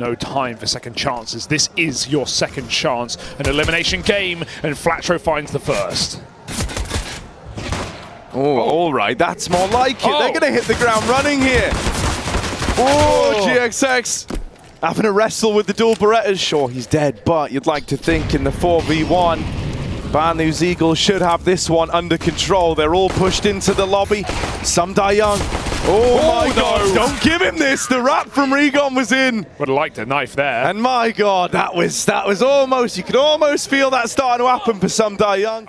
No time for second chances. This is your second chance. An elimination game, and Flatro finds the first. Oh, all right, that's more like it. They're going to hit the ground running here. Oh, GXX having a wrestle with the dual Berettas. Sure, he's dead, but you'd like to think in the 4v1, Bad News Eagles should have this one under control. They're all pushed into the lobby. Some die young. Oh my God, don't give him this. The wrap from rigoN was in. Would have liked a knife there. And my God, that was almost, you could almost feel that starting to happen for some die young.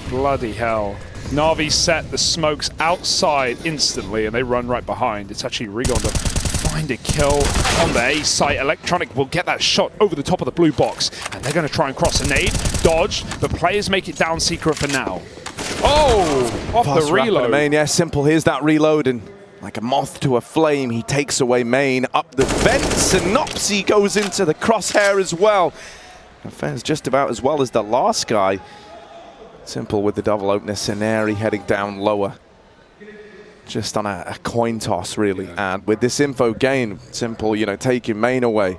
Bloody hell. NAVI set the smokes outside instantly, and they run right behind. It's actually rigoN to find a kill on the A site. Electronic will get that shot over the top of the blue box, and they're going to try and cross a nade. Dodged, but players make it down secret for now. Oh, off the reload. Main, yeah, simple. Here's that reload, and like a moth to a flame, he takes away main up the vents, and sinnopsyy goes into the crosshair as well. And fares just about as well as the last guy. Simple with the double opener, sinnopsyy heading down lower. Just on a coin toss, really. And with this info gain, simple, you know, taking main away.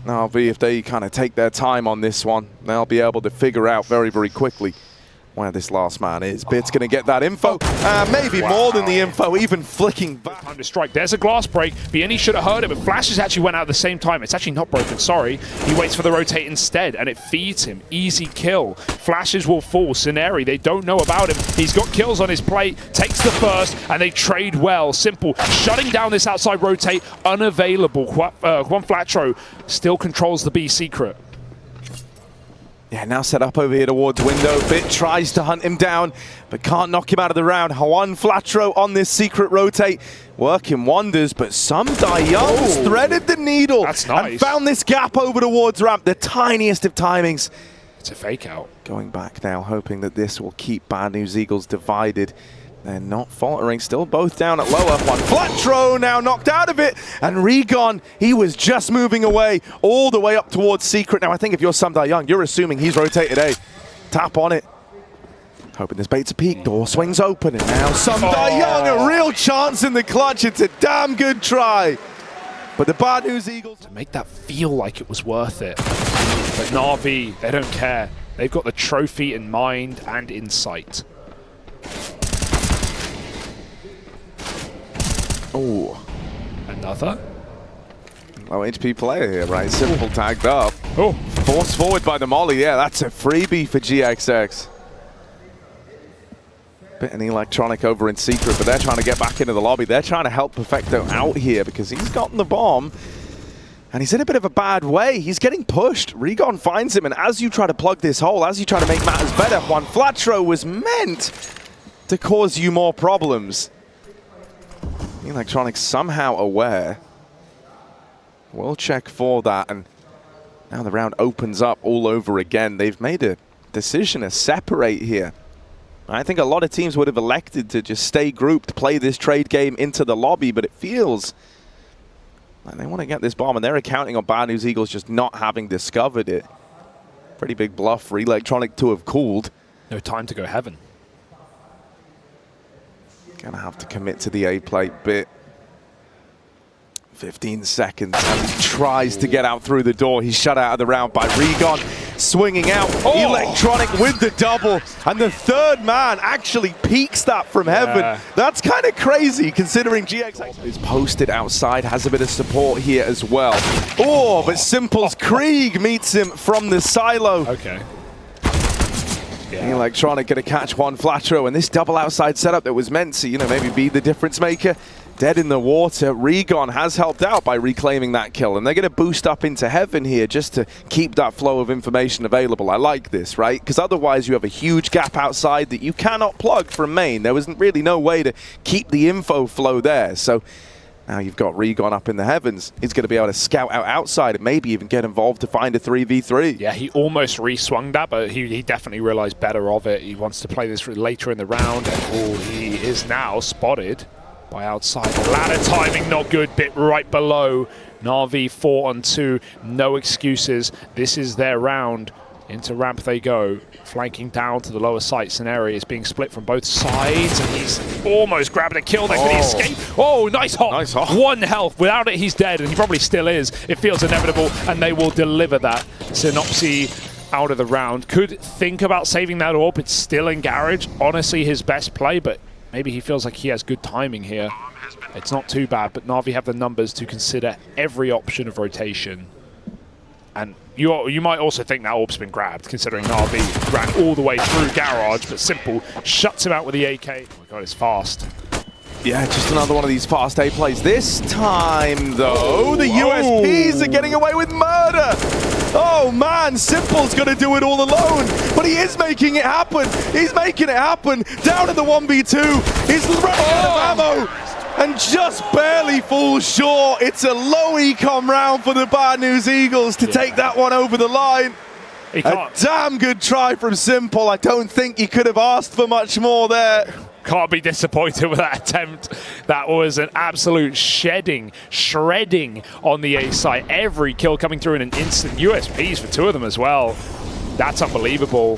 NAVI, if they kind of take their time on this one, they'll be able to figure out very, very quickly where this last man is. Bit's going to get that info, maybe more than the info, even flicking back. Time to strike. There's a glass break. BNE should have heard it, but Flashes actually went out at the same time. It's actually not broken, sorry. He waits for the rotate instead, and it feeds him. Easy kill. Flashes will fall. sinnopsyy, they don't know about him. He's got kills on his plate, takes the first, and they trade well. Simple, shutting down this outside rotate, unavailable. juanfiatroo still controls the B secret. Yeah, now set up over here towards window. Bit tries to hunt him down, but can't knock him out of the round. juanfiatroo on this secret rotate, working wonders, but some die youngs threaded the needle. That's nice. And found this gap over towards ramp, the tiniest of timings. It's a fake out. Going back now, hoping that this will keep Bad News Eagles divided. They're not faltering, still both down at lower. juanfiatroo now knocked out of it, and rigoN, he was just moving away all the way up towards secret. Now I think if you're some die young, you're assuming he's rotated A. Tap on it. Hoping this bait's a peek, door swings open, and now some die young, a real chance in the clutch. It's a damn good try. But the Bad News Eagles, to make that feel like it was worth it. But NAVI, they don't care. They've got the trophy in mind and in sight. oh, Another? low HP player here, right? Simple tagged up. Oh, Forced forward by the molly. Yeah, that's a freebie for GXX. Bit an electronic over in secret, but they're trying to get back into the lobby. They're trying to help Perfecto out here because he's gotten the bomb. And he's in a bit of a bad way. He's getting pushed. rigoN finds him, and as you try to plug this hole, as you try to make matters better, juanfiatroo was meant to cause you more problems. Electronic somehow aware. We'll check for that, and now the round opens up all over again. They've made a decision to separate here. I think a lot of teams would have elected to just stay grouped, play this trade game into the lobby, but it feels like they want to get this bomb, and they're counting on Bad News Eagles just not having discovered it. Pretty big bluff for Electronic to have called. no time to go heaven. Gonna have to commit to the A plate bit. 15 seconds as he tries to get out through the door. He's shut out of the round by rigoN. Swinging out, Electronic with the double. And the third man actually peeks that from heaven. That's kind of crazy considering GXX is posted outside, has a bit of support here as well. Oh, but Simple's Krieg meets him from the silo. Okay. Electronic gonna catch juanfiatroo, and this double outside setup that was meant to, you know, maybe be the difference maker, dead in the water. rigoN has helped out by reclaiming that kill, and they're gonna boost up into heaven here just to keep that flow of information available. I like this, right? Because otherwise you have a huge gap outside that you cannot plug from main. There was really no way to keep the info flow there. So now you've got rigoN up in the heavens. He's going to be able to scout out outside and maybe even get involved to find a 3v3. Yeah, he almost re-swung that, but he definitely realized better of it. He wants to play this later in the round, and he is now spotted by outside. Ladder timing not good, bit right below. NAVI 4-on-2, no excuses. This is their round Into ramp they go, flanking down to the lower site. Sinnopsyy is being split from both sides, and he's almost grabbing a kill there. Could he escape? Oh, nice hop. Nice hop. 1 health. Without it, he's dead, and he probably still is. It feels inevitable, and they will deliver that. sinnopsyy out of the round. Could think about saving that orb. It's still in garage. Honestly, his best play, but maybe he feels like he has good timing here. It's not too bad, but Navi have the numbers to consider every option of rotation. And you might also think that orb's been grabbed, considering Navi ran all the way through garage, but Simple shuts him out with the AK. Oh my god, it's fast. Yeah, just another one of these fast A plays. This time, though, the USPs are getting away with murder. Oh man, Simple's going to do it all alone, but he is making it happen. He's making it happen. Down to the 1v2. He's running out of ammo. And just barely falls short. It's a low econ round for the Bad News Eagles to take that one over the line. A damn good try from Simple. I don't think he could have asked for much more there. Can't be disappointed with that attempt. That was an absolute shredding on the A site. Every kill coming through in an instant. USPs for 2 of them as well. That's unbelievable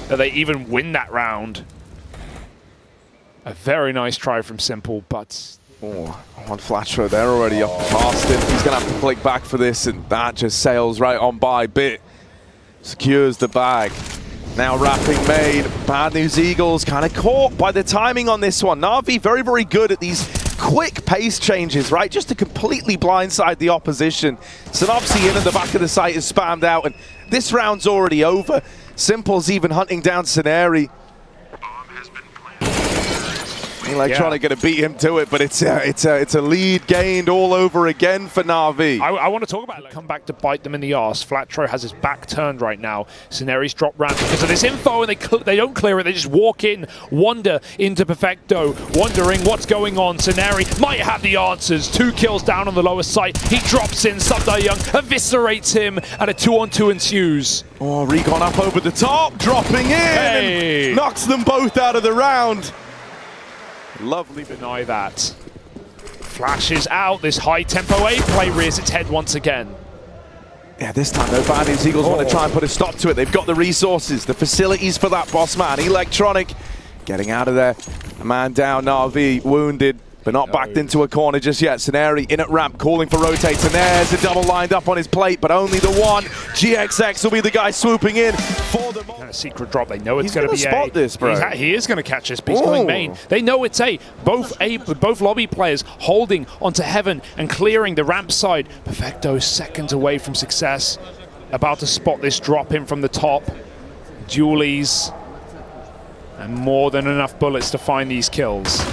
that they even win that round. A very nice try from Simple, but... Oh, juanfiatroo, they're already up past him. He's going to have to flick back for this, and that just sails right on by. Bit secures the bag. Now wrapping made. Bad News Eagles kind of caught by the timing on this one. Navi very, very good at these quick pace changes, right? Just to completely blindside the opposition. sinnopsyy in at the back of the site is spammed out, and this round's already over. Simple's even hunting down sinnopsyy. Electronic going to beat him to it, but it's a lead gained all over again for Navi. I want to talk about it. Come back to bite them in the arse. Fiatroo has his back turned right now. sinnopsyy's dropped round because of this info, and they don't clear it. They just walk in, wander into Perfecto, wondering what's going on. sinnopsyy might have the answers. 2 kills down on the lower site. He drops in. Young eviscerates him, and a 2-on-2 ensues. Oh, rigoN up over the top, dropping in, and knocks them both out of the round. Lovely deny that. Flashes out. This high tempo A play rears its head once again. Yeah, this time though, Bad News Eagles want to try and put a stop to it. They've got the resources, the facilities for that, boss man. Electronic getting out of there. A man down, Navi wounded, but not backed into a corner just yet. sinnopsyy in at ramp, calling for rotates, and there's a double lined up on his plate, but only the one. GXX will be the guy swooping in for the kind of secret drop. They know it's going to be spot A. This, bro. He is going to catch this, but he's going main. They know it's A. Both lobby players holding onto heaven and clearing the ramp side. Perfecto seconds away from success. About to spot this drop in from the top. Dualies. And more than enough bullets to find these kills.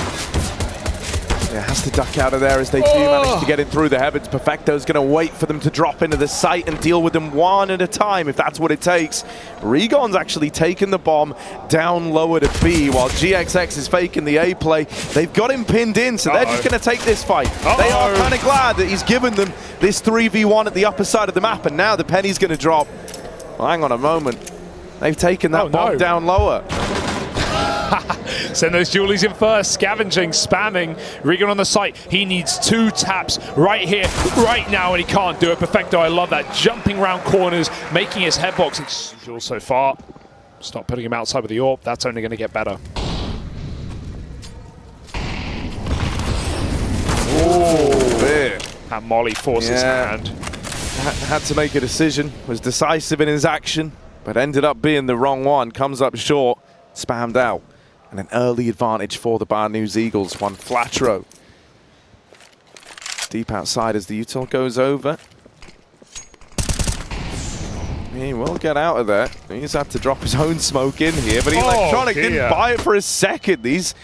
Yeah, has to duck out of there as they do manage to get in through the heavens. Perfecto's going to wait for them to drop into the site and deal with them one at a time if that's what it takes. rigoN's actually taken the bomb down lower to B while GXX is faking the A play. They've got him pinned in, so they're just going to take this fight. They are kind of glad that he's given them this 3v1 at the upper side of the map, and now the penny's going to drop. Well, hang on a moment. They've taken that bomb down lower. Send those dualies in first, scavenging, spamming. rigoN on the site. He needs 2 taps right here, right now, and he can't do it. Perfecto, I love that. Jumping round corners, making his headbox. It's so far. Stop putting him outside with the orb. That's only going to get better. That molly forces his hand. Had to make a decision. Was decisive in his action, but ended up being the wrong one. Comes up short, spammed out. And an early advantage for the Bad News Eagles. juanfiatroo deep outside as the util goes over. He will get out of there. He's had to drop his own smoke in here, but Electronic didn't buy it for a second. He's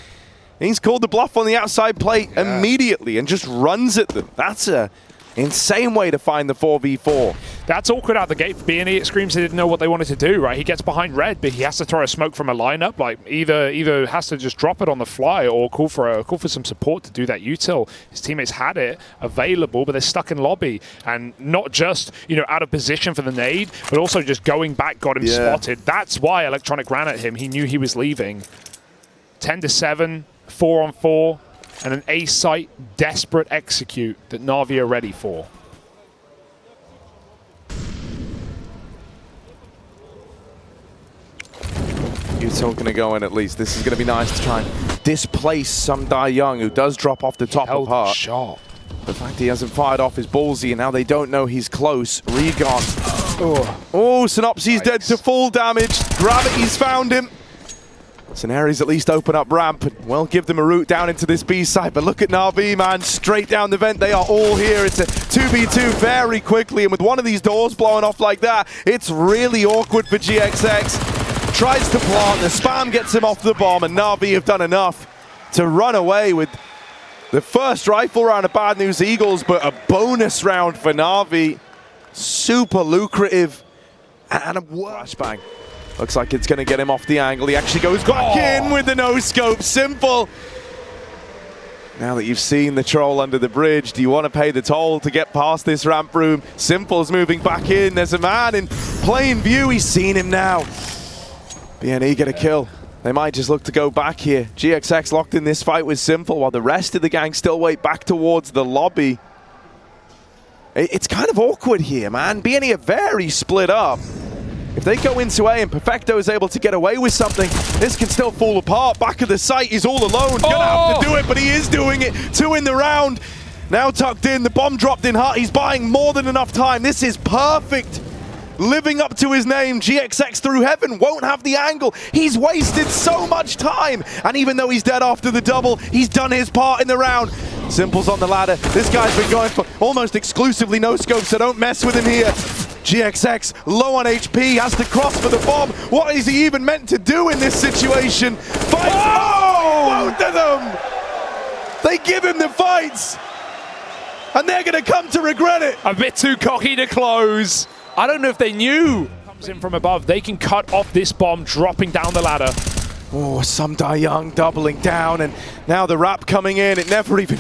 called the bluff on the outside plate immediately and just runs at them. That's a insane way to find the 4v4. That's awkward out the gate for B&E. It screams they didn't know what they wanted to do, right? He gets behind red, but he has to throw a smoke from a lineup. Like either has to just drop it on the fly or call for some support to do that util. His teammates had it available, but they're stuck in lobby, and not just out of position for the nade, but also just going back got him spotted. That's why Electronic ran at him. He knew he was leaving. 10-7, 4-on-4. And an A site desperate execute that Navi are ready for. Pursuit's all going to go in at least. This is going to be nice to try and displace sinnopsyy, who does drop off the top of Heart. Shot. The fact he hasn't fired off is ballsy, and now they don't know he's close. rigoN. Oh, sinnopsyy's dead to full damage. Gravity's found him. Scenarios at least open up ramp and, well, give them a route down into this B side. But look at NAVI, man, straight down the vent. They are all here. It's a 2v2 very quickly. And with one of these doors blowing off like that, it's really awkward for GXX. Tries to plant, the spam gets him off the bomb, and NAVI have done enough to run away with the first rifle round of Bad News Eagles, but a bonus round for NAVI. Super lucrative. And a flashbang. Looks like it's going to get him off the angle. He actually goes back in with the no-scope. Simple. Now that you've seen the troll under the bridge, do you want to pay the toll to get past this ramp room? Simple's moving back in. There's a man in plain view. He's seen him now. BNE get a kill. They might just look to go back here. GXX locked in this fight with Simple, while the rest of the gang still wait back towards the lobby. It's kind of awkward here, man. BNE are very split up. If they go into A and Perfecto is able to get away with something, this can still fall apart. Back of the site, he's all alone. Gonna have to do it, but he is doing it. 2 in the round. Now tucked in, the bomb dropped in Heart. He's buying more than enough time. This is perfect. Living up to his name, GXX through heaven won't have the angle. He's wasted so much time. And even though he's dead after the double, he's done his part in the round. Simple's on the ladder. This guy's been going for almost exclusively no scope, so don't mess with him here. GXX low on HP, has to cross for the bomb. What is he even meant to do in this situation? Fights both of them! They give him the fights! And they're gonna come to regret it! A bit too cocky to close. I don't know if they knew. Comes in from above. They can cut off this bomb, dropping down the ladder. Oh, sinnopsyy doubling down, and now the wrap coming in. It never even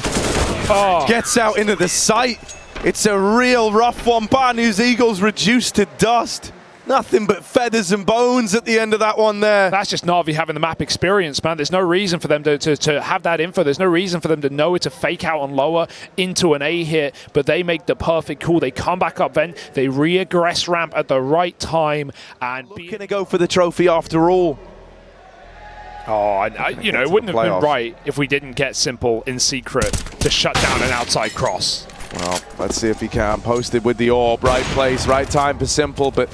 gets out into the site. It's a real rough one. Bad News Eagles reduced to dust. Nothing but feathers and bones at the end of that one there. That's just NAVI having the map experience, man. There's no reason for them to have that info. There's no reason for them to know it's a fake out on lower into an A hit, but they make the perfect call. They come back up vent, they re-aggress ramp at the right time, and looking to go for the trophy after all. You know, it wouldn't have been right if we didn't get Simple in secret to shut down an outside cross. Well, let's see if he can. Posted with the orb, right place, right time for Simple, but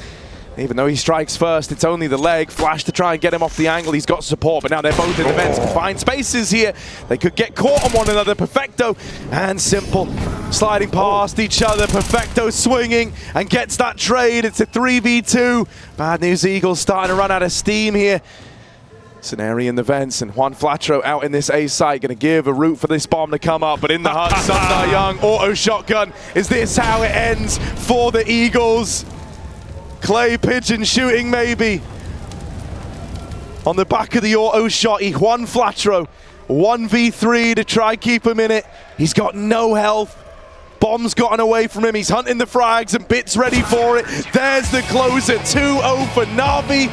even though he strikes first, it's only the leg. Flash to try and get him off the angle. He's got support, but now they're both in the vents. Confined spaces here. They could get caught on one another. Perfecto and Simple sliding past each other. Perfecto swinging and gets that trade. It's a 3v2. Bad News Eagles starting to run out of steam here. Scenario in the vents, and juanfiatroo out in this A site, going to give a route for this bomb to come up, but in the hut, sinnopsyy, auto shotgun. Is this how it ends for the Eagles? Clay pigeon shooting maybe. On the back of the auto shot, juanfiatroo, 1v3 to try keep him in it. He's got no health. Bomb's gotten away from him. He's hunting the frags and Bits ready for it. There's the closer, 2-0 for NAVI.